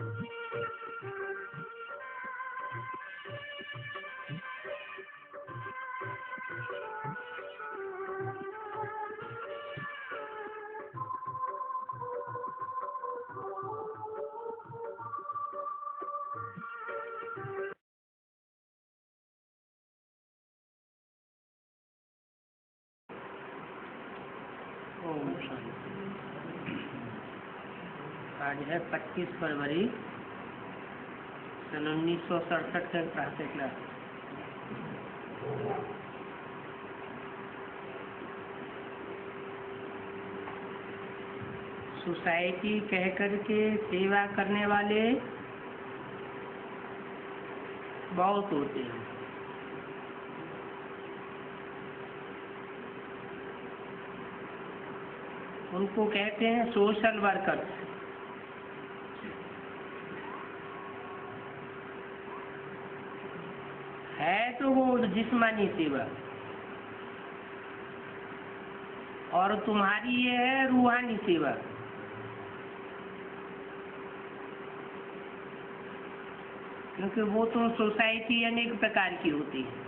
ओम शांति। आज है 25 फरवरी सन 1967 का प्रातः क्लास। सोसाइटी कह करके सेवा करने वाले बहुत होते हैं। उनको कहते हैं सोशल वर्कर। है तो वो जिस्मानी सेवा, और तुम्हारी ये है रूहानी सेवा। क्योंकि वो तो सोसाइटी अनेक प्रकार की होती है।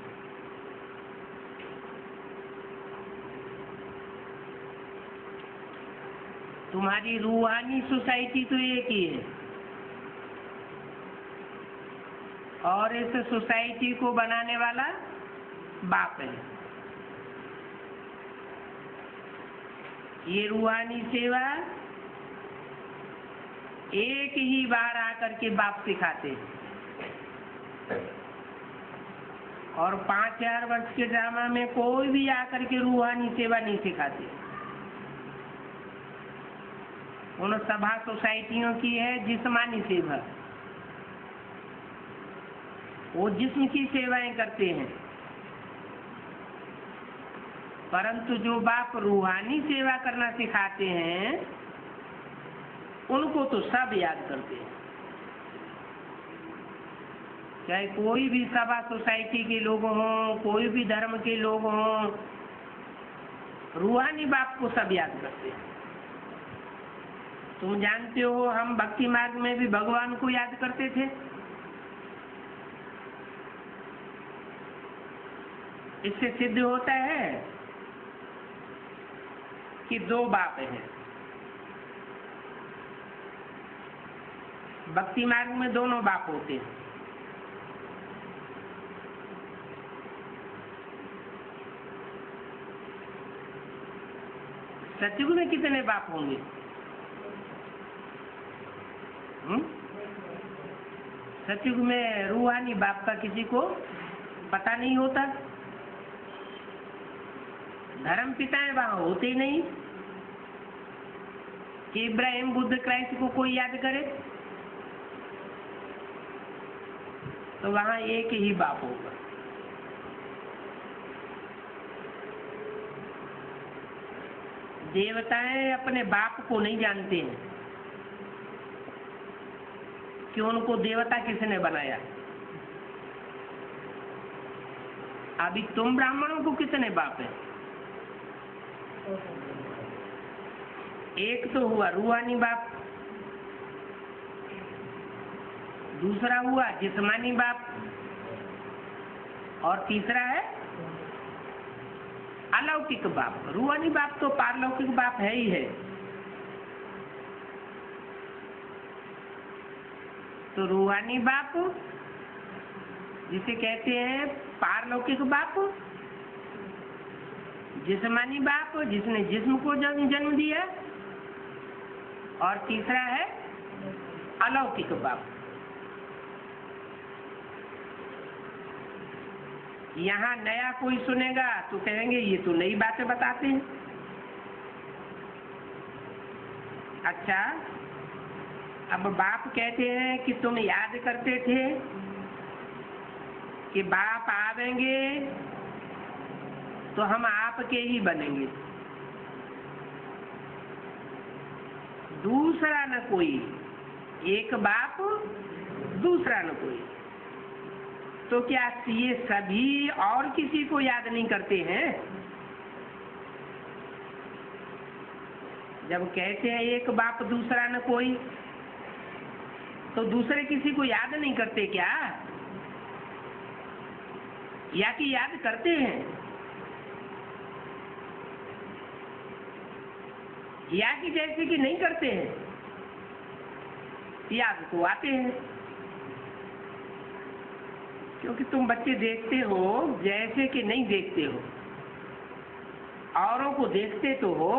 तुम्हारी रूहानी सोसाइटी तो एक ही है, और इस सोसाइटी को बनाने वाला बाप है। ये रूहानी सेवा एक ही बार आकर के बाप सिखाते हैं, और 5000 वर्ष के ड्रामा में कोई भी आकर के रूहानी सेवा नहीं सिखाते। उन सभा सोसाइटियों की है जिस्मानी सेवा, वो जिस्म की सेवाएं करते हैं। परंतु जो बाप रूहानी सेवा करना सिखाते हैं, उनको तो सब याद करते हैं। चाहे कोई भी सभा सोसाइटी के लोग हों, कोई भी धर्म के लोग हों, रूहानी बाप को सब याद करते हैं। तुम जानते हो, हम भक्ति मार्ग में भी भगवान को याद करते थे। इससे सिद्ध होता है कि दो बाप हैं। भक्ति मार्ग में दोनों बाप होते हैं। सतयुग में कितने बाप होंगे? सतयुग में रूहानी बाप का किसी को पता नहीं होता। धर्म पिताएं वहां होते ही नहीं कि इब्राहिम बुद्ध क्राइस्ट को कोई याद करे। तो वहां एक ही बाप होगा। देवताएं अपने बाप को नहीं जानते हैं कि उनको देवता किसने बनाया। अभी तुम ब्राह्मणों को कितने बाप हैं? एक तो हुआ रूहानी बाप, दूसरा हुआ जिस्मानी बाप, और तीसरा है अलौकिक बाप। रूहानी बाप तो पारलौकिक बाप है ही है। तो रूहानी बाप जिसे कहते हैं पारलौकिक बाप, जिस्मानी बाप जिसने जिस्म को जन्म दिया, और तीसरा है अलौकिक बाप। यहाँ नया कोई सुनेगा तो कहेंगे ये तो नई बातें बताते हैं। अच्छा, अब बाप कहते हैं कि तुम याद करते थे कि बाप आवेंगे तो हम आपके ही बनेंगे, दूसरा न कोई। एक बाप, दूसरा न कोई। तो क्या ये सभी और किसी को याद नहीं करते हैं? जब कहते हैं एक बाप दूसरा न कोई, तो दूसरे किसी को याद नहीं करते क्या, या कि याद करते हैं, या कि जैसे कि नहीं करते हैं, याद तो आते हैं। क्योंकि तुम बच्चे देखते हो जैसे कि नहीं देखते हो, औरों को देखते तो हो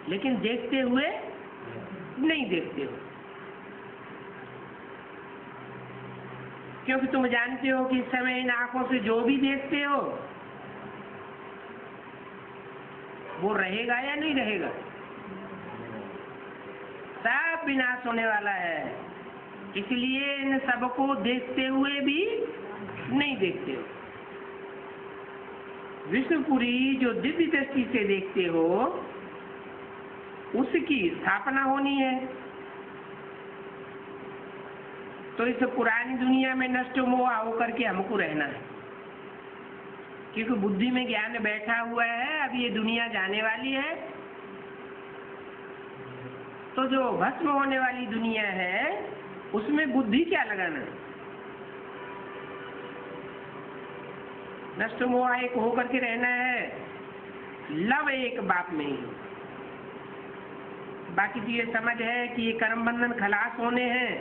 लेकिन देखते हुए नहीं देखते हो। क्योंकि तुम जानते हो कि इस समय इन आंखों से जो भी देखते हो वो रहेगा या नहीं रहेगा, सब विनाश होने वाला है। इसलिए इन सबको देखते हुए भी नहीं देखते हो। विष्णुपुरी जो दिव्य दृष्टि से देखते हो उसकी स्थापना होनी है। तो इस पुरानी दुनिया में नष्ट मोह होकर के हमको रहना है, क्योंकि बुद्धि में ज्ञान बैठा हुआ है। अब ये दुनिया जाने वाली है, तो जो भस्म होने वाली दुनिया है उसमें बुद्धि क्या लगाना है। नष्ट मोह एक होकर के रहना है, लव एक बाप में ही। बाकी तो ये समझ है कि ये कर्म बंधन खलास होने हैं,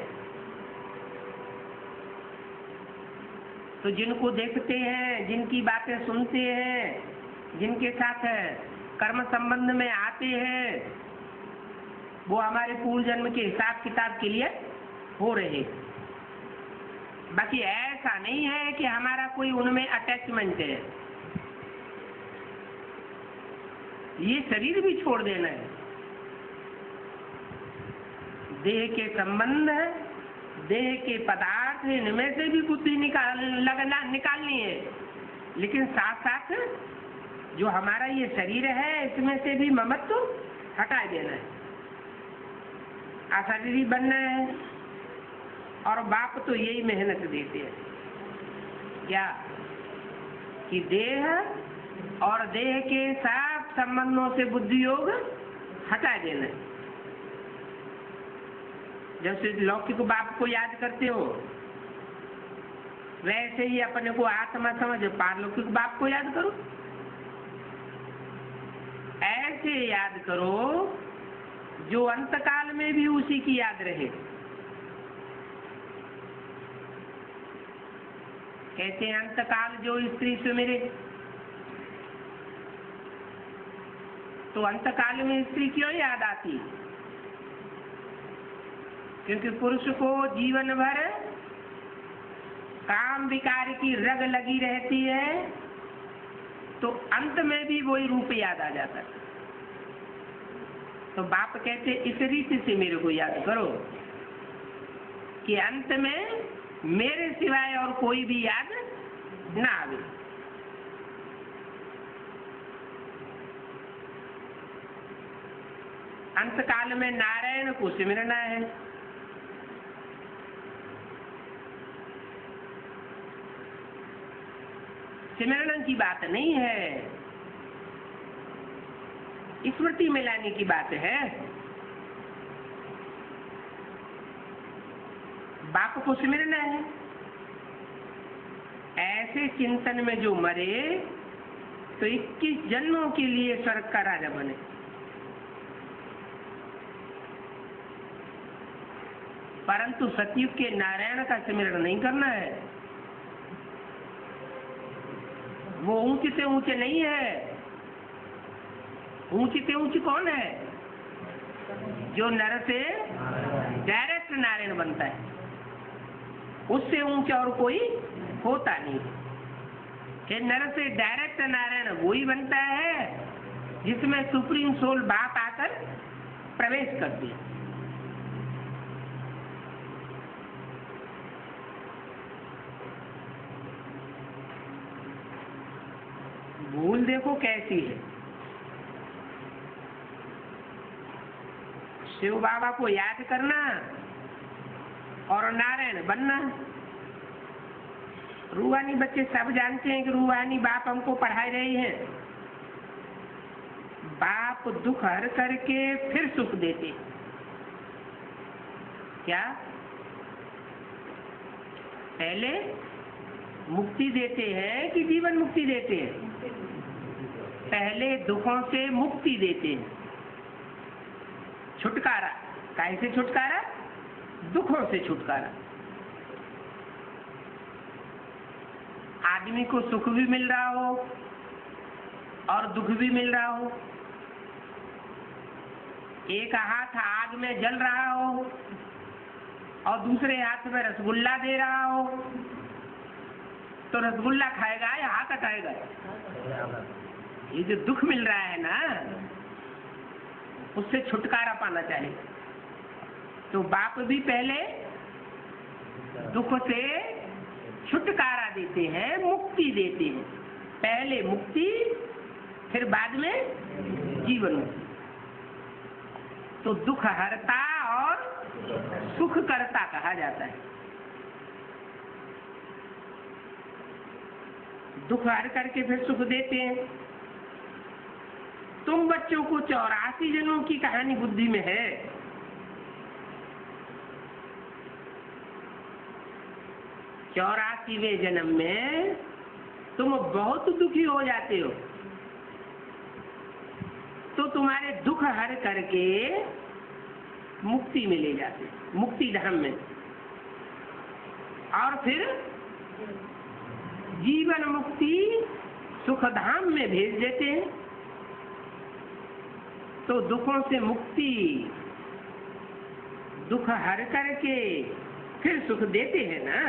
तो जिनको देखते हैं, जिनकी बातें सुनते हैं, जिनके साथ कर्म संबंध में आते हैं, वो हमारे पूर्व जन्म के हिसाब किताब के लिए हो रहे। बाकी ऐसा नहीं है कि हमारा कोई उनमें अटैचमेंट है। ये शरीर भी छोड़ देना है। देह के संबंध, देह के पदार्थ, इनमें से भी बुद्धि निकालनी है, लेकिन साथ साथ जो हमारा ये शरीर है इसमें से भी ममत्व हटा देना है। अशरीरी बनना है। और बाप तो यही मेहनत देते हैं क्या, कि देह और देह के सब संबंधों से बुद्धि योग हटा देना है। जैसे लौकिक बाप को याद करते हो वैसे ही अपने को आत्मा समझ पारलौकिक बाप को याद करो। ऐसे याद करो जो अंतकाल में भी उसी की याद रहे। कहते हैं अंतकाल जो स्त्री सुमिरे, तो अंतकाल में स्त्री क्यों याद आती, क्योंकि पुरुष को जीवन भर काम विकार की रग लगी रहती है, तो अंत में भी वही रूप याद आ जाता है। तो बाप कहते इस रीति से मेरे को याद करो कि अंत में मेरे सिवाय और कोई भी याद ना आवे। अंतकाल में नारायण को सिमरना है। सिमरण की बात नहीं है, स्मृति में लाने की बात है। बाप को सिमरना है। ऐसे चिंतन में जो मरे तो 21 जन्मों के लिए स्वर्ग का राजा बने। परंतु सतयुग के नारायण का सिमरण नहीं करना है। वो ऊंचे से ऊंचे नहीं है। ऊंचे से ऊंचे कौन है, जो नर से डायरेक्ट नारायण बनता है। उससे ऊंचा और कोई होता नहीं। कि नर से डायरेक्ट नारायण वही बनता है जिसमें सुप्रीम सोल बाप आकर प्रवेश करती है। भूल देखो कैसी है। शिव बाबा को याद करना और नारायण बनना। रूहानी बच्चे सब जानते हैं कि रूहानी बाप हमको पढ़ा रहे हैं। बाप दुख हर करके फिर सुख देते। क्या पहले मुक्ति देते हैं कि जीवन मुक्ति देते हैं? पहले दुखों से मुक्ति देते हैं, छुटकारा। कैसे छुटकारा? दुखों से छुटकारा। आदमी को सुख भी मिल रहा हो और दुख भी मिल रहा हो, एक हाथ आग में जल रहा हो और दूसरे हाथ में रसगुल्ला दे रहा हो, तो रसगुल्ला खाएगा या हाथ हटाएगा? ये जो दुख मिल रहा है ना, उससे छुटकारा पाना चाहिए। तो बाप भी पहले दुख से छुटकारा देते हैं, मुक्ति देते हैं। पहले मुक्ति, फिर बाद में जीवन मुक्ति। तो दुख हरता और सुख करता कहा जाता है। दुख हर करके फिर सुख देते हैं। तुम बच्चों को 84 जन्मों की कहानी बुद्धि में है। 84वें जन्म में तुम बहुत दुखी हो जाते हो, तो तुम्हारे दुख हर करके मुक्ति में ले जाते, मुक्ति धाम में, और फिर जीवन मुक्ति सुख धाम में भेज देते हैं। तो दुखों से मुक्ति, दुख हर करके फिर सुख देते हैं ना।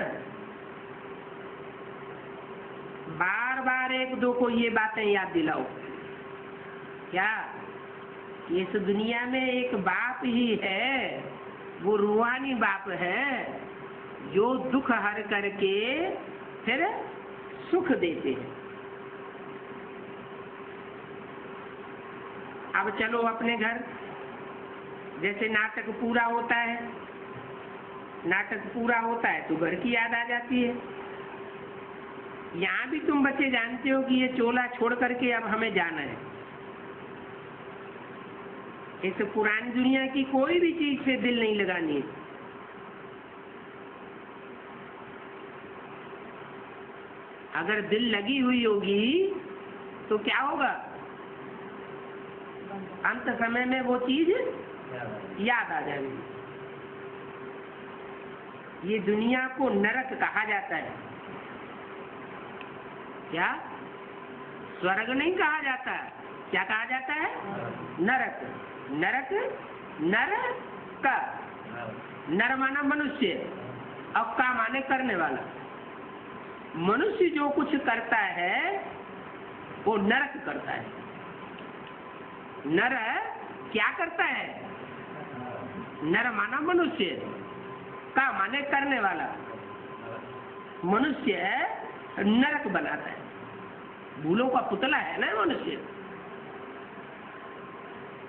बार बार एक दो को ये बातें याद दिलाओ। क्या इस दुनिया में एक बाप ही है, वो रूहानी बाप है, जो दुख हर करके फिर सुख देते हैं। अब चलो अपने घर, जैसे नाटक पूरा होता है, नाटक पूरा होता है तो घर की याद आ जाती है। यहाँ भी तुम बच्चे जानते हो कि ये चोला छोड़ करके अब हमें जाना है। इस पुरानी दुनिया की कोई भी चीज से दिल नहीं लगानी है। अगर दिल लगी हुई होगी तो क्या होगा? अंत समय में वो चीज याद आ जाएगी। ये दुनिया को नरक कहा जाता है। क्या? स्वर्ग नहीं कहा जाता, क्या कहा जाता है? नरक। नरक, नर का, नर माना मनुष्य, अब का माने करने वाला। मनुष्य जो कुछ करता है वो नरक करता है। नर क्या करता है? नर माना मनुष्य, का माने करने वाला। मनुष्य नरक बनाता है, भूलों का पुतला है ना मनुष्य।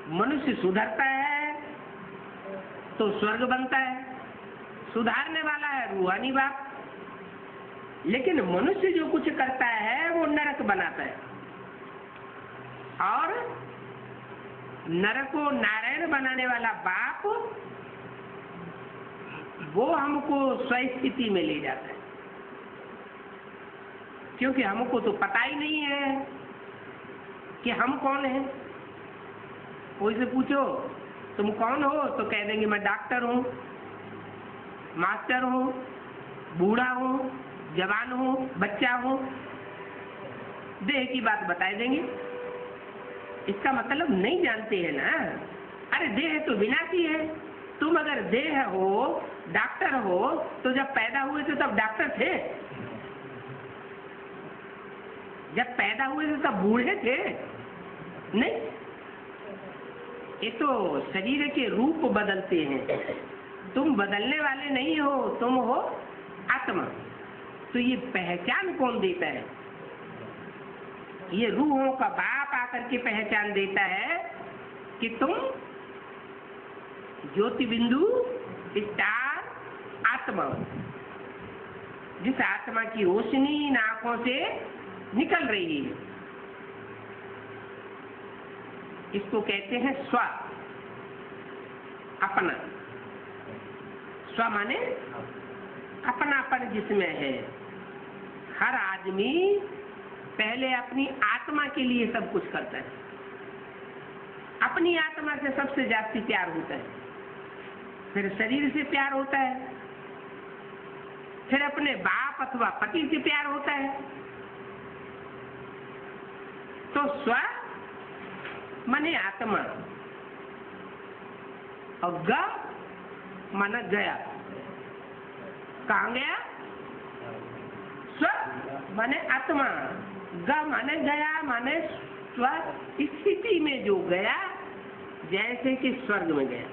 मनुष्य सुधरता है तो स्वर्ग बनता है, सुधारने वाला है रूहानी बाप। लेकिन मनुष्य जो कुछ करता है वो नरक बनाता है, और नरक को नारायण बनाने वाला बाप वो हमको स्वस्थिति में ले जाता है। क्योंकि हमको तो पता ही नहीं है कि हम कौन हैं। कोई से पूछो तुम कौन हो तो कह देंगे मैं डॉक्टर हूँ, मास्टर हूँ, बूढ़ा हूँ, जवान हूँ, बच्चा हूँ। देह की बात बता देंगे। इसका मतलब नहीं जानते हैं ना। अरे देह तो विनाशी है। तुम अगर देह हो, डॉक्टर हो, तो जब पैदा हुए थे तब डॉक्टर थे? जब पैदा हुए थे तब बूढ़े थे? नहीं। ये तो शरीर के रूप बदलते हैं। तुम बदलने वाले नहीं हो, तुम हो आत्मा। तो ये पहचान कौन देता है? ये रूहों का बाप आकर के पहचान देता है कि तुम ज्योति बिंदु स्टार आत्मा, जिस आत्मा की रोशनी इन आंखों से निकल रही है। इसको कहते हैं स्व, अपना। स्व माने अपनापन जिसमें है। हर आदमी पहले अपनी आत्मा के लिए सब कुछ करता है, अपनी आत्मा से सबसे जास्ती प्यार होता है, फिर शरीर से प्यार होता है, फिर अपने बाप अथवा पति से प्यार होता है। तो स्व माने आत्मा और ग माना गया। कहाँ गया? स्व माने आत्मा, ग माने गया, माने स्व स्थिति में जो गया, जैसे कि स्वर्ग में गया।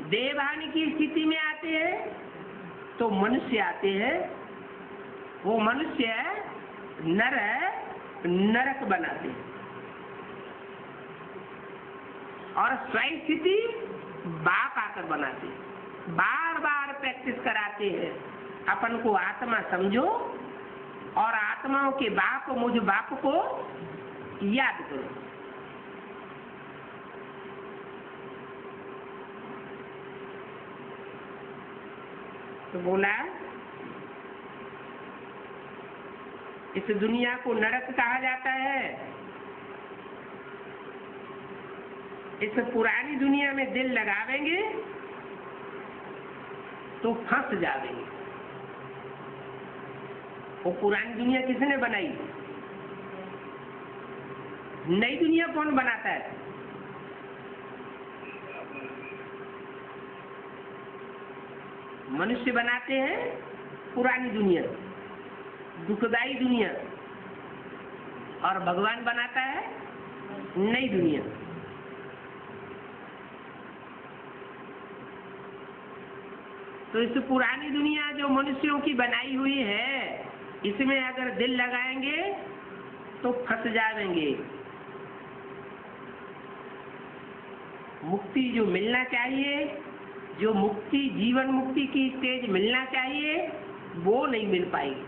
देवहानि की स्थिति में आते हैं तो मनुष्य आते हैं, वो मनुष्य नरक बनाते हैं और स्थिति बाप आकर बनाते हैं। बार बार प्रैक्टिस कराते हैं, अपन को आत्मा समझो और आत्माओं के बाप मुझ बाप को याद करो। तो बोला इस दुनिया को नरक कहा जाता है। इस पुरानी दुनिया में दिल लगावेंगे तो फंस जावेंगे। वो पुरानी दुनिया किसने बनाई? नई दुनिया कौन बनाता है? मनुष्य बनाते हैं पुरानी दुनिया, दुखदाई दुनिया, और भगवान बनाता है नई दुनिया। तो इस पुरानी दुनिया जो मनुष्यों की बनाई हुई है, इसमें अगर दिल लगाएंगे तो फंस जाएंगे। मुक्ति जो मिलना चाहिए, जो मुक्ति जीवन मुक्ति की स्टेज मिलना चाहिए, वो नहीं मिल पाएगी।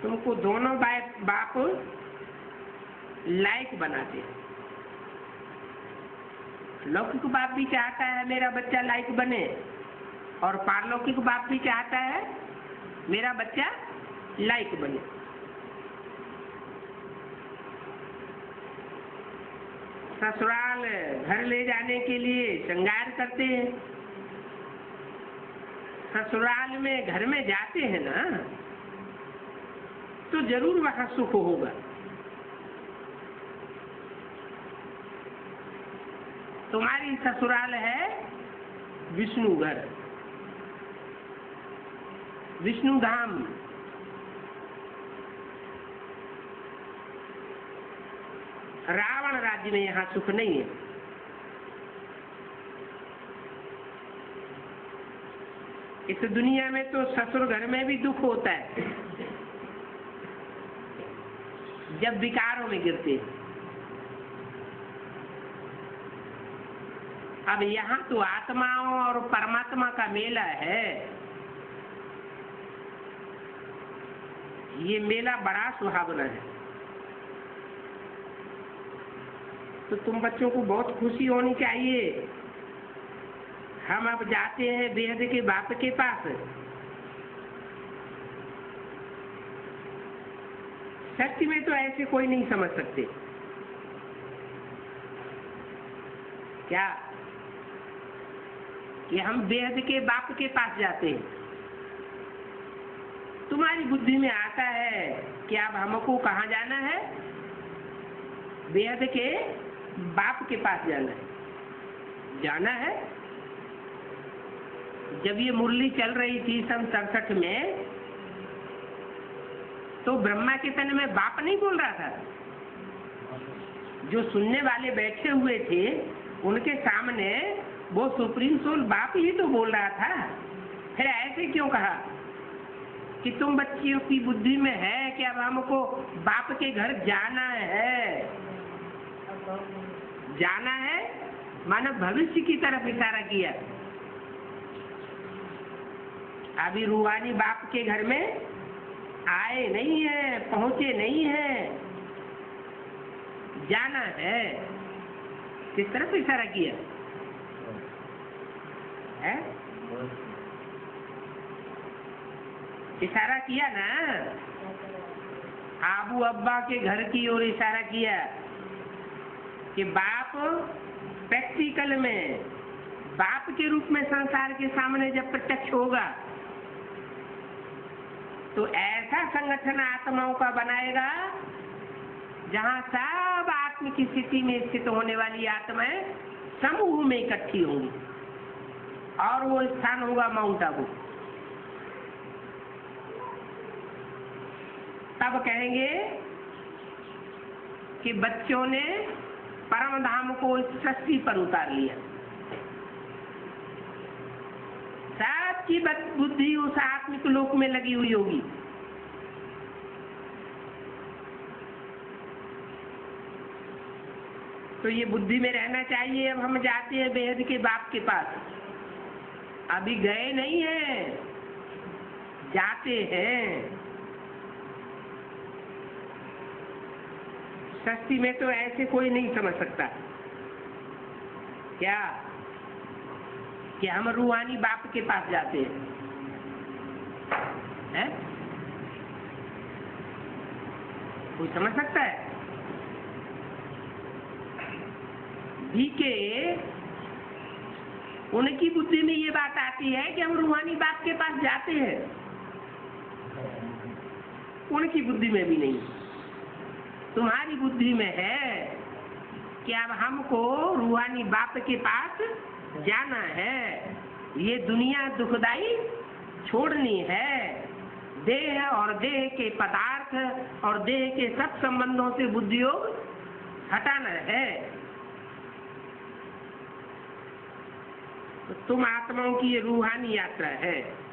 तुमको दोनों बाप लायक बनाते हैं। लौकिक बाप भी चाहता है मेरा बच्चा लायक बने, और पारलौकिक बाप भी चाहता है मेरा बच्चा लायक बने। ससुराल घर ले जाने के लिए श्रृंगार करते हैं। ससुराल में घर में जाते हैं ना, तो जरूर वहां सुख होगा। तुम्हारी ससुराल है विष्णु घर, विष्णु धाम। रावण राज्य में यहाँ सुख नहीं है। इस दुनिया में तो ससुर घर में भी दुख होता है जब विकारों में गिरते हैं। अब यहाँ तो आत्माओं और परमात्मा का मेला है। ये मेला बड़ा सुहावना है। तो तुम बच्चों को बहुत खुशी होनी चाहिए। हम अब जाते हैं बेहद के बाप के पास। सत्य में तो ऐसे कोई नहीं समझ सकते क्या कि हम बेहद के बाप के पास जाते हैं। तुम्हारी बुद्धि में आता है कि अब हमको कहाँ जाना है? बेहद के बाप के पास जाना है। जब ये मुरली चल रही थी सन 67 में, तो ब्रह्मा के तन में बाप नहीं बोल रहा था। जो सुनने वाले बैठे हुए थे उनके सामने वो सुप्रीम सोल बाप ही तो बोल रहा था। फिर ऐसे क्यों कहा कि तुम बच्चियों की बुद्धि में है कि अब हमको बाप के घर जाना है? जाना है मानो भविष्य की तरफ इशारा किया। अभी रूहानी बाप के घर में आए नहीं है, पहुंचे नहीं है, जाना है। किस तरफ इशारा किया है? इशारा किया ना, आबू अब्बा के घर की ओर इशारा किया कि बाप प्रैक्टिकल में बाप के रूप में संसार के सामने जब प्रत्यक्ष होगा तो ऐसा संगठन आत्माओं का बनाएगा जहां सब आत्म की स्थिति में स्थित होने वाली आत्माएं समूह में इकट्ठी होंगी और वो स्थान होगा माउंट आबू। तब कहेंगे कि बच्चों ने परम धाम को इस सृष्टि पर उतार लिया, सबकी बुद्धि उस आत्मिक लोक में लगी हुई होगी। तो ये बुद्धि में रहना चाहिए। अब हम जाते हैं बेहद के बाप के पास, अभी गए नहीं हैं, जाते हैं। सृष्टि में तो ऐसे कोई नहीं समझ सकता क्या कि हम रूहानी बाप के पास जाते हैं? कोई समझ सकता है? के उनकी बुद्धि में ये बात आती है कि हम रूहानी बाप के पास जाते हैं, उनकी बुद्धि में भी नहीं। तुम्हारी बुद्धि में है कि अब हमको रूहानी बाप के पास जाना है, ये दुनिया दुखदाई छोड़नी है, देह और देह के पदार्थ और देह के सब संबंधों से बुद्धि योग हटाना है। तो तुम आत्माओं की ये रूहानी यात्रा है।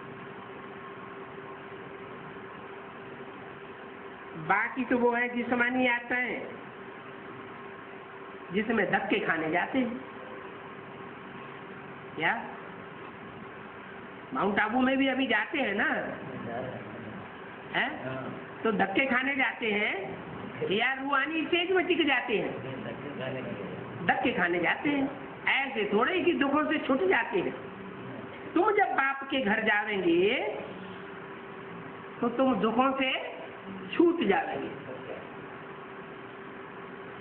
बाकी तो वो है जिस्मानी यात्राएं जिसमें धक्के खाने जाते हैं। क्या माउंट आबू में भी अभी जाते हैं ना, है? तो धक्के खाने जाते हैं या रूहानी स्टेज में टिक जाते हैं? धक्के खाने जाते हैं। ऐसे थोड़े कि दुखों से छूट जाते हैं। तुम जब बाप के घर जाएंगे तो तुम दुखों से छूट जाएंगे,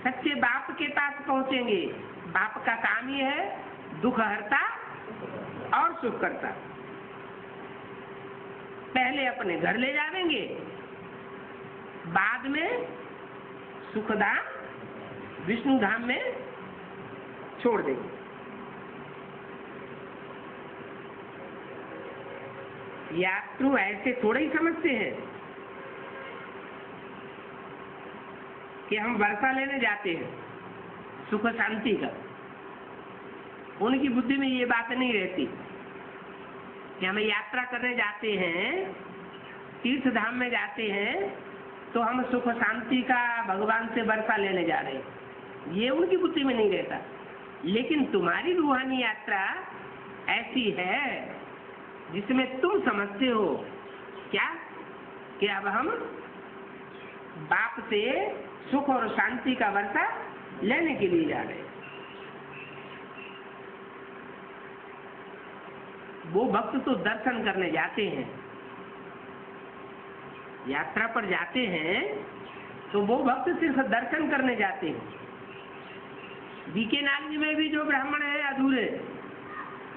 सच्चे बाप के पास पहुंचेंगे। बाप का काम ही है दुख हरता और सुख करता। पहले अपने घर ले जाएंगे, बाद में सुखधाम विष्णु धाम में छोड़ देंगे। यात्रु ऐसे थोड़े ही समझते हैं कि हम वर्षा लेने जाते हैं सुख शांति का। उनकी बुद्धि में ये बात नहीं रहती कि हम यात्रा करने जाते हैं, तीर्थ धाम में जाते हैं तो हम सुख शांति का भगवान से वर्षा लेने जा रहे हैं। ये उनकी बुद्धि में नहीं रहता। लेकिन तुम्हारी रूहानी यात्रा ऐसी है जिसमें तुम समझते हो क्या कि अब हम बाप से सुख और शांति का वर्षा लेने के लिए जा रहे हैं। वो भक्त तो दर्शन करने जाते हैं, यात्रा पर जाते हैं तो वो भक्त सिर्फ दर्शन करने जाते हैं। बीके नाली में भी जो ब्राह्मण है अधूरे,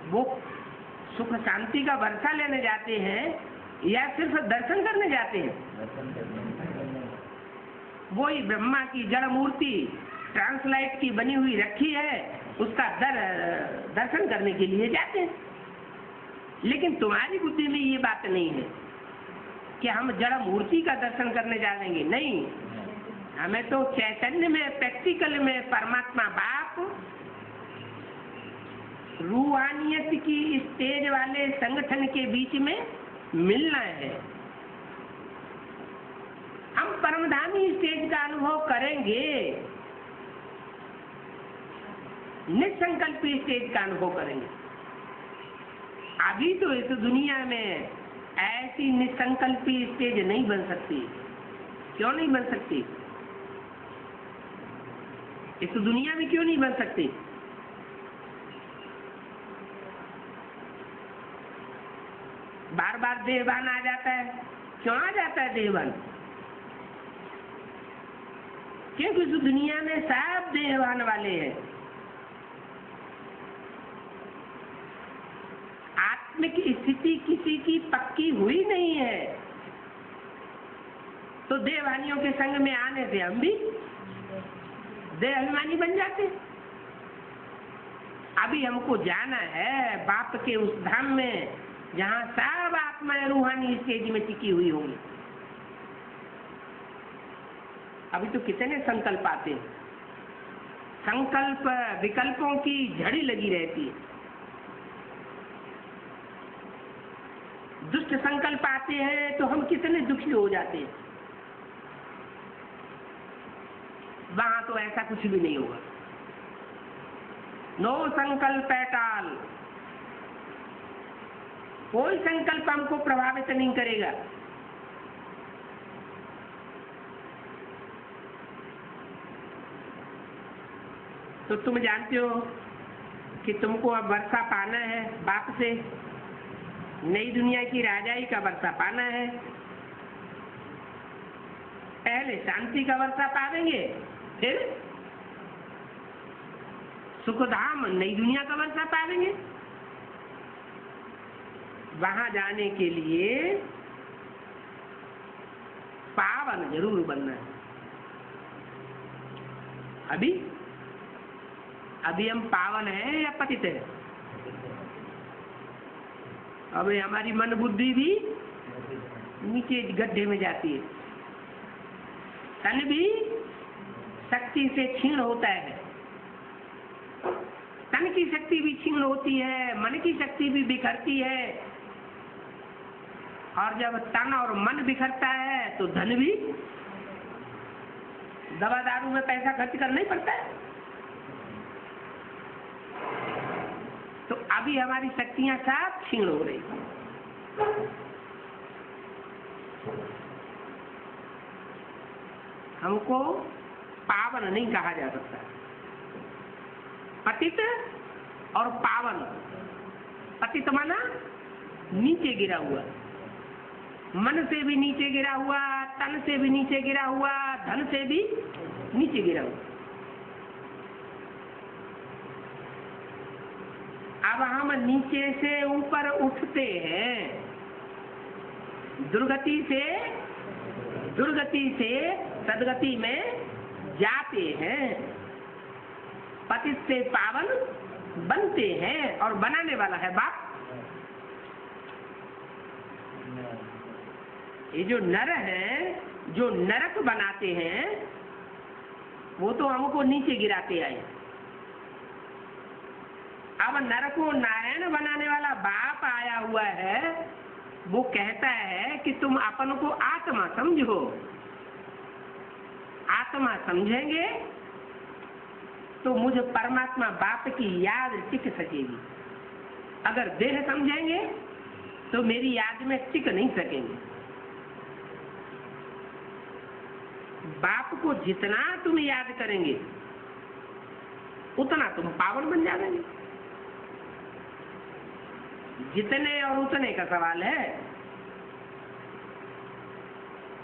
वो सुख शांति का वर्षा लेने जाते हैं या सिर्फ दर्शन करने जाते हैं? वही ब्रह्मा की जड़ मूर्ति ट्रांसलाइट की बनी हुई रखी है, उसका दर्शन करने के लिए जाते हैं। लेकिन तुम्हारी बुद्धि में ये बात नहीं है कि हम जड़ मूर्ति का दर्शन करने जाएंगे। नहीं, हमें तो चैतन्य में प्रैक्टिकल में परमात्मा बाप रूहानियत की स्टेज वाले संगठन के बीच में मिलना है। हम परमधामी स्टेज का अनुभव करेंगे, निसंकल्पी स्टेज का अनुभव करेंगे। अभी तो इस दुनिया में ऐसी निसंकल्पी स्टेज नहीं बन सकती। क्यों नहीं बन सकती? इस दुनिया में क्यों नहीं बन सकती? बार बार देहभान आ जाता है। क्यों आ जाता है देहभान? क्योंकि इस दुनिया में सब देहभान वाले हैं। आत्मिक स्थिति किसी की पक्की हुई नहीं है, तो देहभानियों के संग में आने से हम भी देहाभिमानी बन जाते। अभी हमको जाना है बाप के उस धाम में जहाँ सब आत्माएं रूहानी स्टेज में टिकी हुई होंगी। अभी तो कितने संकल्प आते हैं, संकल्प विकल्पों की झड़ी लगी रहती है। दुष्ट संकल्प आते हैं तो हम कितने दुखी हो जाते हैं। वहां तो ऐसा कुछ भी नहीं होगा। नो संकल्प एट ऑल। कोई संकल्प हमको प्रभावित नहीं करेगा। तो तुम जानते हो कि तुमको अब वर्षा पाना है बाप से, नई दुनिया की राजाई का वर्षा पाना है। पहले शांति का वर्षा पावेंगे, फिर सुखधाम नई दुनिया का वर्षा पावेंगे। वहां जाने के लिए पावन जरूर बनना है। अभी हम पावन हैं या पतित हैं? अभी हमारी मन बुद्धि भी नीचे गड्ढे में जाती है। तन भी शक्ति से क्षीण होता है। तन की शक्ति भी क्षीण होती है, मन की शक्ति भी बिखरती है। और जब तन और मन बिखरता है तो धन भी, दवा दारू में पैसा खर्च करना ही पड़ता है। तो अभी हमारी शक्तियां सब क्षीण हो रही। हमको पावन नहीं कहा जा सकता। पतित और पावन। पतित माना नीचे गिरा हुआ, मन से भी नीचे गिरा हुआ, तन से भी नीचे गिरा हुआ, धन से भी नीचे गिरा हुआ। अब हम नीचे से ऊपर उठते हैं, दुर्गति से सदगति में जाते हैं, पतित से पावन बनते हैं। और बनाने वाला है बाप। ये जो नर हैं, जो नरक बनाते हैं, वो तो हमको नीचे गिराते आए। अब नर को नारायण बनाने वाला बाप आया हुआ है। वो कहता है कि तुम अपन को आत्मा समझो। आत्मा समझेंगे तो मुझे परमात्मा बाप की याद टिक सकेगी। अगर देह समझेंगे तो मेरी याद में टिक नहीं सकेंगे। बाप को जितना तुम याद करेंगे उतना तुम पावन बन जाएंगे। जितने और उतने का सवाल है।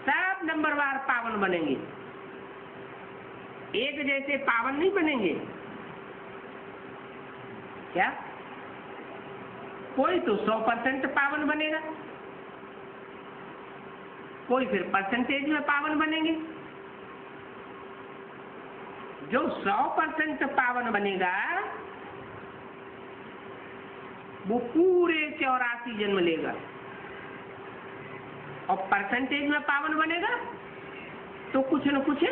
सब नंबरवार पावन बनेंगे, एक जैसे पावन नहीं बनेंगे। क्या कोई तो 100% पावन बनेगा, कोई फिर परसेंटेज में पावन बनेंगे। जो 100% पावन बनेगा वो पूरे 84 जन्म लेगा, और परसेंटेज में पावन बनेगा तो कुछ न कुछ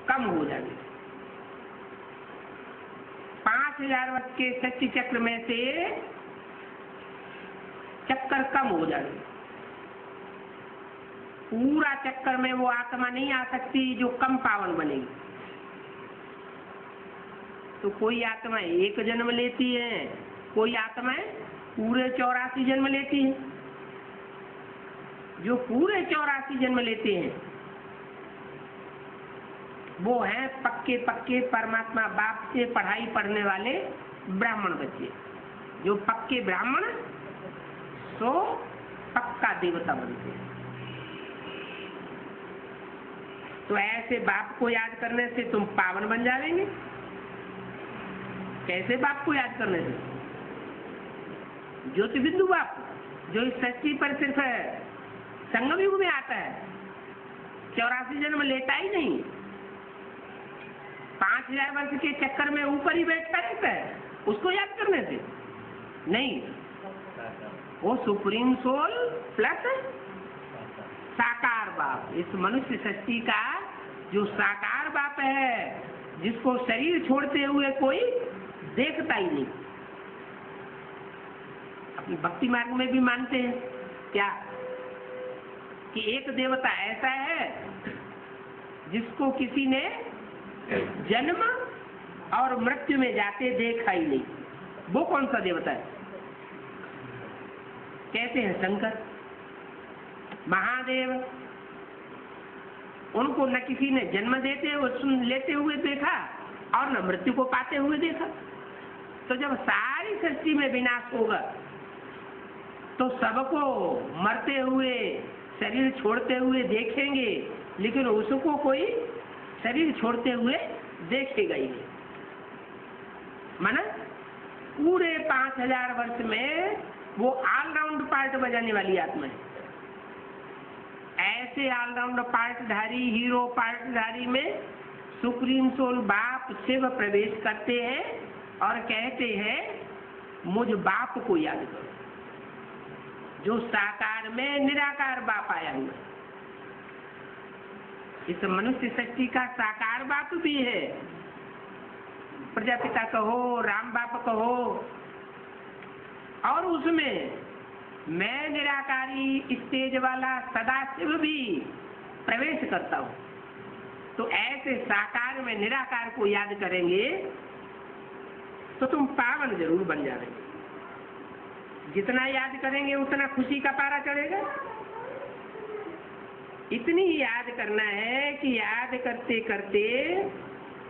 कम हो जाएगा। 5000 वर्ष के सच्ची चक्र में से चक्कर कम हो जाएगा। पूरा चक्कर में वो आत्मा नहीं आ सकती जो कम पावन बनेगी। तो कोई आत्मा एक जन्म लेती है, कोई आत्माएं पूरे 84 जन्म लेती है। जो पूरे 84 जन्म लेते हैं वो हैं पक्के पक्के परमात्मा बाप से पढ़ाई पढ़ने वाले ब्राह्मण बच्चे। जो पक्के ब्राह्मण सो पक्का देवता बनते हैं। तो ऐसे बाप को याद करने से तुम पावन बन जाएंगे। कैसे बाप को याद करने से? ज्योति बिंदु बाप, जो इस सृष्टि पर सिर्फ संगम युग में आता है, 84 जन्म लेता ही नहीं, 5000 वर्ष के चक्कर में ऊपर ही बैठता रहता है, उसको याद करने से नहीं। वो सुप्रीम सोल प्लस साकार बाप, इस मनुष्य सृष्टि का जो साकार बाप है, जिसको शरीर छोड़ते हुए कोई देखता ही नहीं। अपनी भक्ति मार्ग में भी मानते हैं क्या कि एक देवता ऐसा है जिसको किसी ने जन्म और मृत्यु में जाते देखा ही नहीं। वो कौन सा देवता है? कहते हैं शंकर, महादेव। उनको न किसी ने जन्म लेते हुए देखा और न मृत्यु को पाते हुए देखा। तो जब सारी सृष्टि में विनाश होगा तो सबको मरते हुए, शरीर छोड़ते हुए देखेंगे, लेकिन उसको कोई शरीर छोड़ते हुए देखेगा ही नहीं। माना पूरे 5000 वर्ष में वो ऑलराउंड पार्ट बजाने वाली आत्मा है। ऐसे ऑलराउंड पार्टधारी, हीरो पार्टधारी में सुप्रीम सोल बाप शिव प्रवेश करते हैं और कहते हैं मुझ बाप को याद करो, जो साकार में निराकार बाप आया हुआ। इस मनुष्य सृष्टि का साकार बाप भी है, प्रजापिता कहो, राम बाप कहो, और उसमें मैं निराकारी स्टेज वाला सदाशिव भी प्रवेश करता हूं। तो ऐसे साकार में निराकार को याद करेंगे तो तुम पावन जरूर बन जाएंगे। जितना याद करेंगे उतना खुशी का पारा चढ़ेगा। इतनी ही याद करना है कि याद करते करते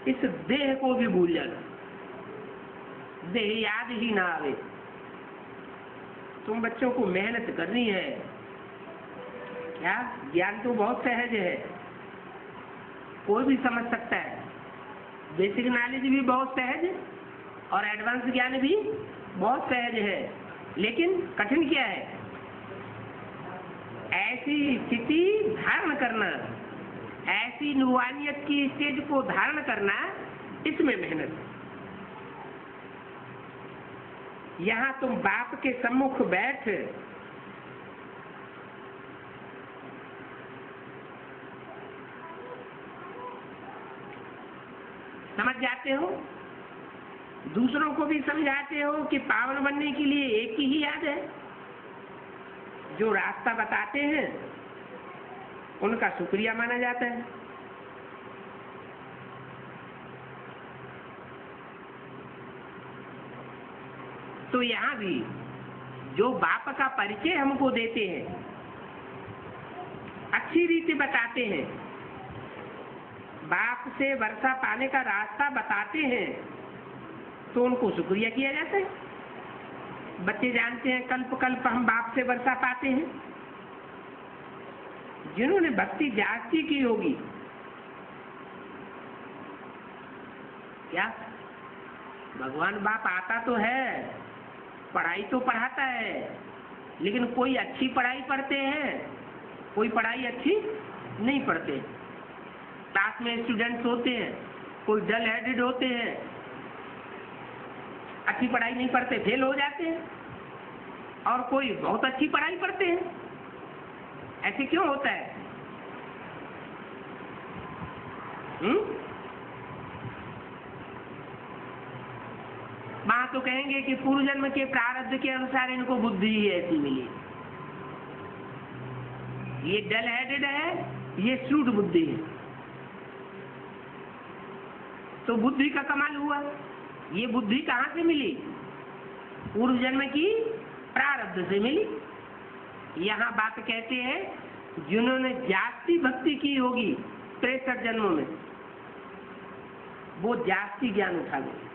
इस देह को भी भूल जाना, देह याद ही ना आवे। तुम बच्चों को मेहनत करनी है क्या? ज्ञान तो बहुत सहज है, कोई भी समझ सकता है। बेसिक नॉलेज भी बहुत सहज है और एडवांस ज्ञान भी बहुत सहज है, लेकिन कठिन क्या है? ऐसी स्थिति धारण करना, ऐसी नुवानियत की स्टेज को धारण करना, इसमें मेहनत। यहाँ तुम बाप के सम्मुख बैठ समझ जाते हो, दूसरों को भी समझाते हो कि पावन बनने के लिए एक ही याद है। जो रास्ता बताते हैं उनका शुक्रिया माना जाता है। तो यहाँ भी जो बाप का परिचय हमको देते हैं, अच्छी रीति बताते हैं, बाप से वर्षा पाने का रास्ता बताते हैं, तो उनको शुक्रिया किया जाता है। बच्चे जानते हैं कल्प कल्प हम बाप से वर्षा पाते हैं। जिन्होंने भक्ति जास्ती की होगी, क्या भगवान बाप आता तो है, पढ़ाई तो पढ़ाता है, लेकिन कोई अच्छी पढ़ाई पढ़ते हैं, कोई पढ़ाई अच्छी नहीं पढ़ते। क्लास में स्टूडेंट्स होते हैं, कोई डल हेडेड होते हैं, अच्छी पढ़ाई नहीं पढ़ते, फेल हो जाते हैं, और कोई बहुत अच्छी पढ़ाई पढ़ते हैं। ऐसे क्यों होता है? वहां तो कहेंगे कि पूर्व जन्म के प्रारब्ध के अनुसार इनको बुद्धि ही ऐसी मिली। ये डल हेडेड है, ये श्रूड बुद्धि है। तो बुद्धि का कमाल हुआ। ये बुद्धि कहाँ से मिली? पूर्व जन्म की प्रारब्ध से मिली। यहाँ बात कहते हैं जिन्होंने जास्ती भक्ति की होगी 63 जन्मों में, वो जास्ती ज्ञान उठा गए।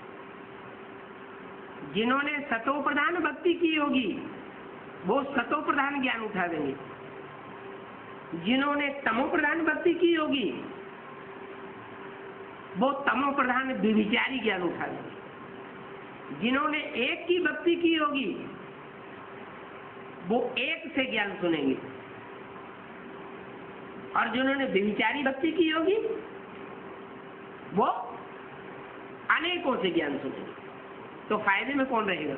जिन्होंने सतो प्रधान भक्ति की होगी वो सतो प्रधान ज्ञान उठावेंगे। जिन्होंने तमो प्रधान भक्ति की होगी वो तमो प्रधान व्यभिचारी ज्ञान उठावेंगे। जिन्होंने एक की भक्ति की होगी वो एक से ज्ञान सुनेंगे, और जिन्होंने व्यभिचारी भक्ति की होगी वो अनेकों से ज्ञान सुनेंगे। तो फायदे में कौन रहेगा?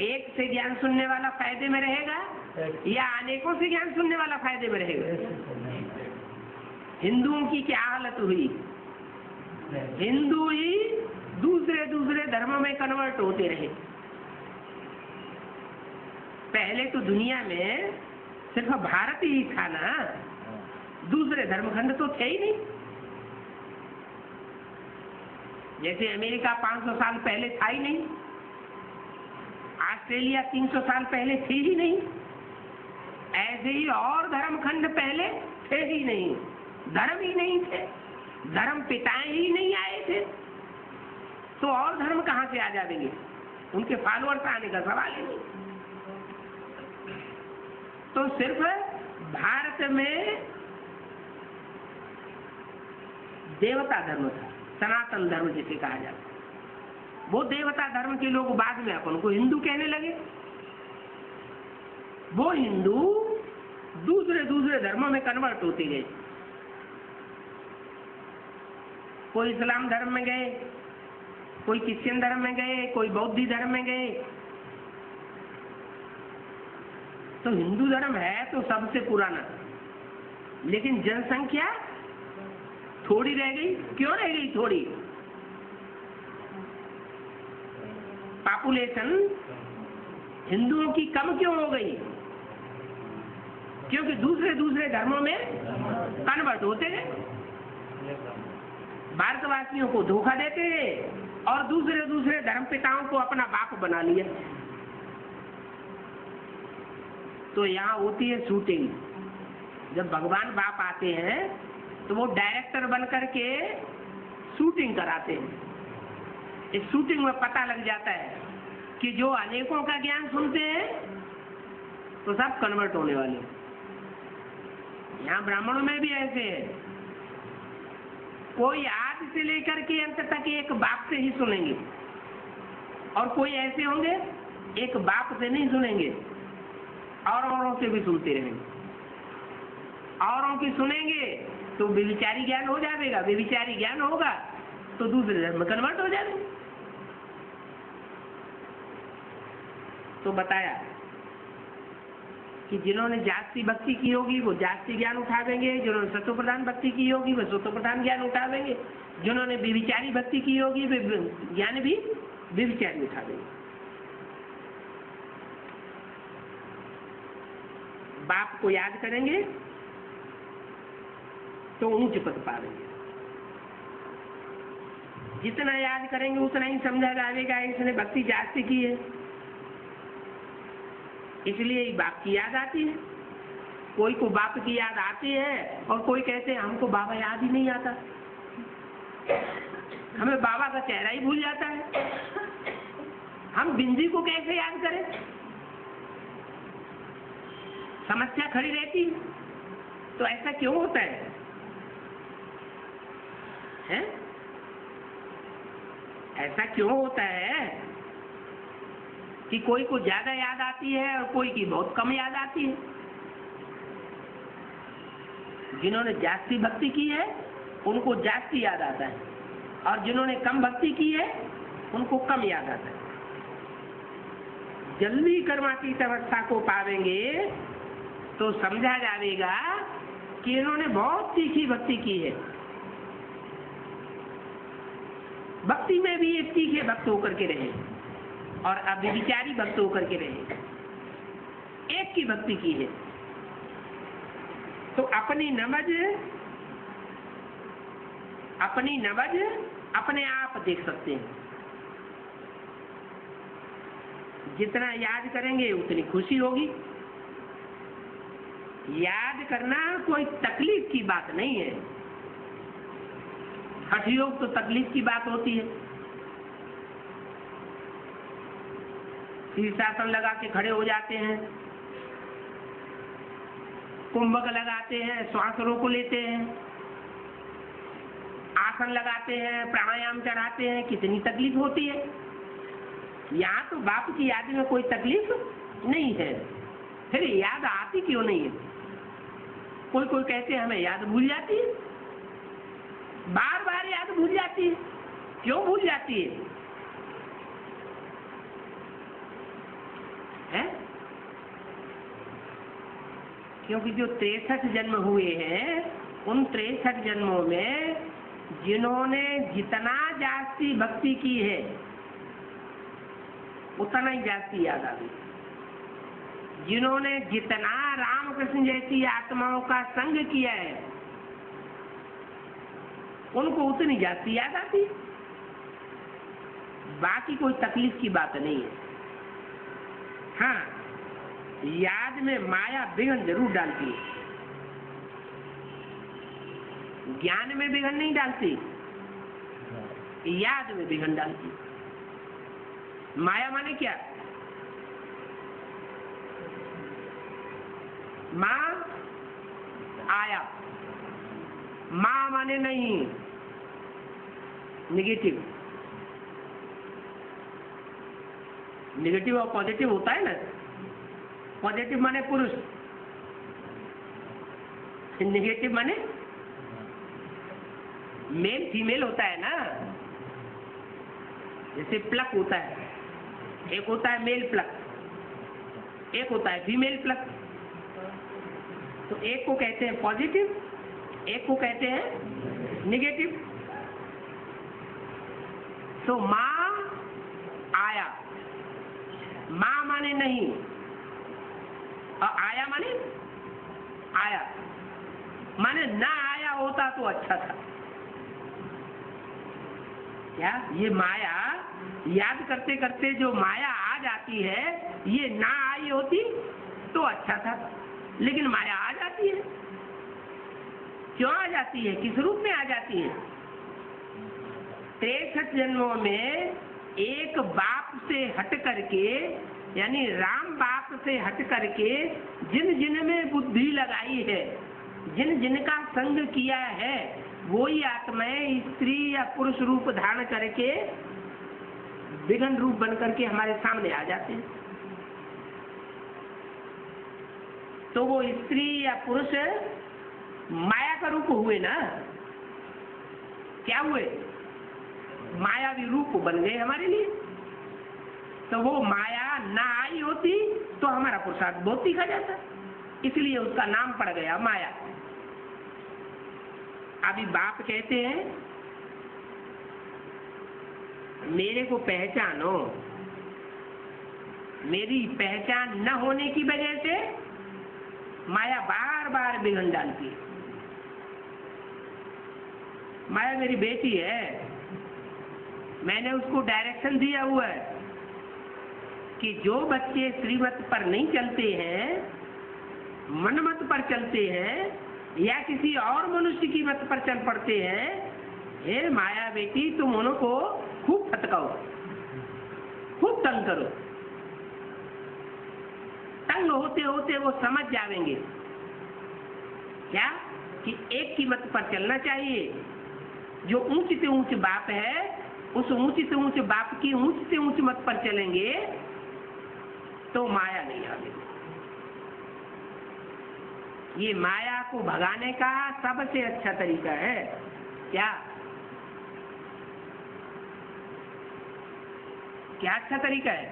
एक से ज्ञान सुनने वाला फायदे में रहेगा या अनेकों से ज्ञान सुनने वाला फायदे में रहेगा? हिंदुओं की क्या हालत हुई? हिंदू ही दूसरे दूसरे धर्मों में कन्वर्ट होते रहे। पहले तो दुनिया में सिर्फ भारत ही था ना, दूसरे धर्मखंड तो थे ही नहीं। जैसे अमेरिका 500 साल पहले था ही नहीं, ऑस्ट्रेलिया 300 साल पहले थी ही नहीं, ऐसे ही और धर्मखंड पहले थे ही नहीं, धर्म ही नहीं थे, धर्म पिताएं ही नहीं आए थे, तो और धर्म कहां से आ जाएंगे? उनके फॉलोअर्स आने का सवाल ही नहीं। तो सिर्फ भारत में देवता धर्म था, सनातन धर्म जिसे कहा जाता है। वो देवता धर्म के लोग बाद में अपन को हिंदू कहने लगे। वो हिंदू दूसरे दूसरे धर्मों में कन्वर्ट होते गए। कोई इस्लाम धर्म में गए, कोई क्रिश्चियन धर्म में गए, कोई बौद्ध धर्म में गए। तो हिंदू धर्म है तो सबसे पुराना, लेकिन जनसंख्या थोड़ी रह गई। क्यों रह गई थोड़ी? पॉपुलेशन हिंदुओं की कम क्यों हो गई? क्योंकि दूसरे दूसरे धर्मों में कन्वर्ट होते गए, भारतवासियों को धोखा देते गए और दूसरे दूसरे धर्म पिताओं को अपना बाप बना लिया। तो यहाँ होती है शूटिंग। जब भगवान बाप आते हैं तो वो डायरेक्टर बन करके शूटिंग कराते हैं। इस शूटिंग में पता लग जाता है कि जो अनेकों का ज्ञान सुनते हैं तो सब कन्वर्ट होने वाले। यहाँ ब्राह्मणों में भी ऐसे है, कोई आदि से लेकर के अंत तक एक बाप से ही सुनेंगे, और कोई ऐसे होंगे एक बाप से नहीं सुनेंगे, औरों से भी सुनते रहेंगे। औरों की सुनेंगे तो व्यभिचारी ज्ञान हो जाएगा, व्यभिचारी ज्ञान होगा तो दूसरे धर्म में कन्वर्ट हो जाएंगे। तो बताया कि जिन्होंने जाति भक्ति की होगी वो जाति ज्ञान उठावेंगे, जिन्होंने सतो प्रधान भक्ति की होगी वो सतो प्रधान ज्ञान उठावेंगे, जिन्होंने व्यभिचारी भक्ति की होगी वे ज्ञान भी व्यभिचारी उठावेंगे। बाप को याद करेंगे तो ऊंच पद पावेंगे। जितना याद करेंगे उतना ही समझा जाएगा इसने भक्ति जास्ती की है, इसलिए बाप की याद आती है। कोई को बाप की याद आती है और कोई कहते हैं हमको बाबा याद ही नहीं आता, हमें बाबा का चेहरा ही भूल जाता है, हम बिंदी को कैसे याद करें? समस्या खड़ी रहती। तो ऐसा क्यों होता है? हैं? ऐसा क्यों होता है कि कोई को ज्यादा याद आती है और कोई की बहुत कम याद आती है? जिन्होंने जास्ती भक्ति की है उनको जास्ती याद आता है, और जिन्होंने कम भक्ति की है उनको कम याद आता है। जल्दी कर्मातीत अवस्था को पावेंगे तो समझा जाएगा कि इन्होंने बहुत तीखी भक्ति की है। भक्ति में भी एक तीखे भक्त होकर के रहे और अव्यभिचारी भक्त होकर के रहे, एक की भक्ति की है। तो अपनी नमज अपने आप देख सकते हैं। जितना याद करेंगे उतनी खुशी होगी। याद करना कोई तकलीफ की बात नहीं है। हठ योग तो तकलीफ की बात होती है। शीर्षासन लगा के खड़े हो जाते हैं, कुंभक लगाते हैं, श्वास रोक लेते हैं, आसन लगाते हैं, प्राणायाम चढ़ाते हैं, कितनी तकलीफ होती है। यहाँ तो बाप की याद में कोई तकलीफ नहीं है, फिर याद आती क्यों नहीं है? कोई कोई कहते हैं हमें याद भूल जाती है, बार बार याद भूल जाती है। क्यों भूल जाती है? क्योंकि जो 63 जन्म हुए हैं, उन 63 जन्मों में जिन्होंने जितना जास्ती भक्ति की है उतना ही जास्ती याद आ गई। जिन्होंने जितना रामकृष्ण जैसी आत्माओं का संग किया है उनको उतनी जास्ती याद आती है। बाकी कोई तकलीफ की बात नहीं है। हाँ, याद में माया विघ्न जरूर डालती है, ज्ञान में विघ्न नहीं डालती, याद में विघ्न डालती। माया माने क्या? माँ आया, माँ माने नहीं, निगेटिव। निगेटिव और पॉजिटिव होता है ना। पॉजिटिव माने पुरुष, निगेटिव माने मेल फीमेल होता है ना। जैसे प्लक होता है, एक होता है मेल प्लक, एक होता है फीमेल प्लक। तो एक को कहते हैं पॉजिटिव, एक को कहते हैं निगेटिव। तो माँ आया, माँ माने नहीं और आया माने आया, माने ना आया होता तो अच्छा था। क्या ये माया याद करते करते जो माया आ जाती है, ये ना आई होती तो अच्छा था, लेकिन माया आ जाती है। क्यों आ जाती है? किस रूप में आ जाती है? 63 जन्मों में एक बाप से हट करके, यानी राम बाप से हट करके जिन जिन में बुद्धि लगाई है, जिन जिन का संग किया है, वही आत्माएं स्त्री या पुरुष रूप धारण करके विघ्न रूप बन करके हमारे सामने आ जाते हैं। तो वो स्त्री या पुरुष माया का रूप हुए ना। क्या हुए? मायावी रूप बन गए हमारे लिए। तो वो माया ना आई होती तो हमारा पुरुषार्थ बहुत तीखा जाता, इसलिए उसका नाम पड़ गया माया। अभी बाप कहते हैं मेरे को पहचानो। मेरी पहचान न होने की वजह से माया बार बार विघ्न डालती है। माया मेरी बेटी है, मैंने उसको डायरेक्शन दिया हुआ है कि जो बच्चे श्रीमत पर नहीं चलते हैं, मनमत पर चलते हैं या किसी और मनुष्य की मत पर चल पड़ते हैं, हे माया बेटी तुम उनको खूब फटकाओ, खूब तंग करो। तंग होते होते वो समझ जाएंगे क्या कि एक की मत पर चलना चाहिए। जो ऊंच से ऊंच बाप है, उस ऊंच से ऊंच बाप की ऊंच से ऊंच मत पर चलेंगे तो माया नहीं आएगी। ये माया को भगाने का सबसे अच्छा तरीका है क्या? क्या अच्छा तरीका है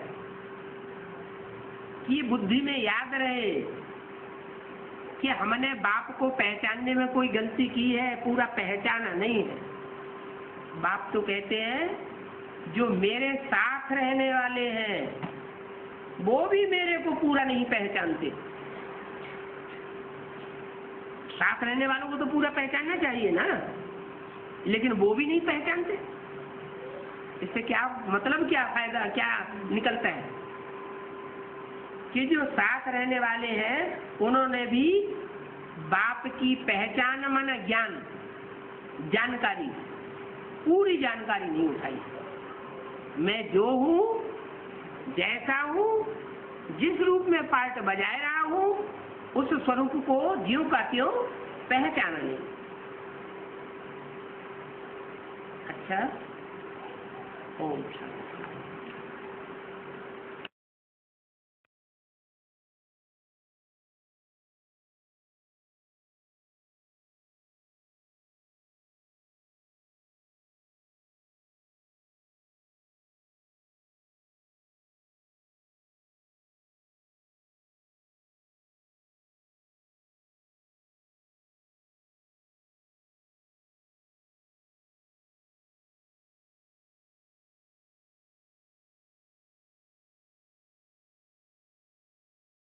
कि बुद्धि में याद रहे कि हमने बाप को पहचानने में कोई गलती की है, पूरा पहचाना नहीं है। बाप तो कहते हैं जो मेरे साथ रहने वाले हैं वो भी मेरे को पूरा नहीं पहचानते। साथ रहने वालों को तो पूरा पहचानना चाहिए ना, लेकिन वो भी नहीं पहचानते। इससे क्या मतलब, क्या फायदा, क्या निकलता है कि जो साथ रहने वाले हैं उन्होंने भी बाप की पहचान माना ज्ञान, जानकारी, पूरी जानकारी नहीं उठाई। मैं जो हूं, जैसा हूं, जिस रूप में पार्ट बजाय रहा हूं उस स्वरूप को ज्यों का त्यों पहचाना नहीं। अच्छा, ओम शांति।